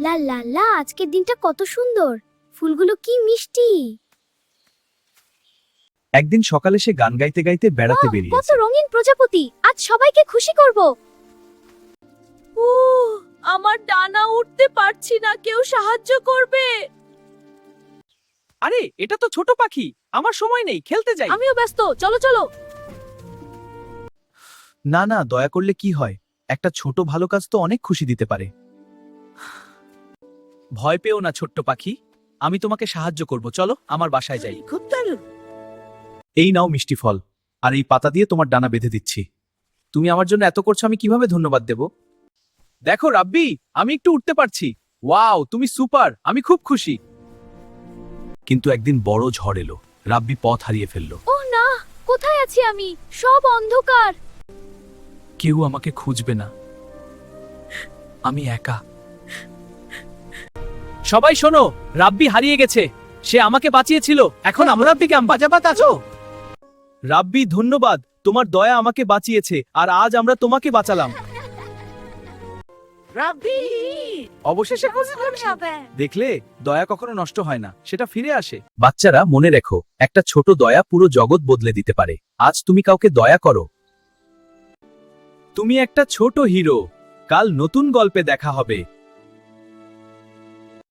লা লা লা, আজকের দিনটা কত সুন্দর, ফুলগুলো কি মিষ্টি। একদিন সকালে সে গান গাইতে গাইতে বেড়াতে কত বেরিয়েছে। রঙিন প্রজাপতি, আজ সবাইকে খুশি করব। আমার ডানা উঠতে পারছি না, কেউ সাহায্য করবে। আরে এটা তো ছোট পাখি, আমার সময় নেই, খেলতে যাই। আমিও ব্যস্ত, চলো চলো। না না, দয়া করলে কি হয়, একটা ছোট ভালো কাজ তো অনেক খুশি দিতে পারে। ভয় পেও না ছোট্ট পাখি, আমি তোমাকে সাহায্য করব, চলো আমার বাসায় যাই। খুব দারুণ। এই নাও মিষ্টি ফল, আর এই পাতা দিয়ে তোমার ডানা বেঁধে দিচ্ছি। তুমি আমার জন্য এত করছো, আমি কিভাবে ধন্যবাদ দেব? দেখো রাব্বি, আমি একটু উঠতে পারছি। ওয়াও, তুমি সুপার, আমি খুব খুশি। কিন্তু একদিন বড় ঝড় এলো, রাব্বি পথ হারিয়ে ফেলল। ওহ না, কোথায় আছি আমি? সব অন্ধকার। কেউ আমাকে খুঁজবে না, আমি একা। সবাই শোনো, রাব্বি হারিয়ে গেছে, সে আমাকে বাঁচিয়েছিল, এখন আমরা রাব্বিকে বাঁচাবাত আছো। রাব্বি ধন্যবাদ, তোমার দয়া আমাকে বাঁচিয়েছে, আর আজ আমরা তোমাকে বাঁচালাম। রাব্বি অবশেষে দেখলে, দয়া কখনো নষ্ট হয় না, সেটা ফিরে আসে। বাচ্চারা মনে রেখো, একটা ছোট দয়া পুরো জগৎ বদলে দিতে পারে। আজ তুমি কাউকে দয়া করো, তুমি একটা ছোট হিরো। কাল নতুন গল্পে দেখা হবে।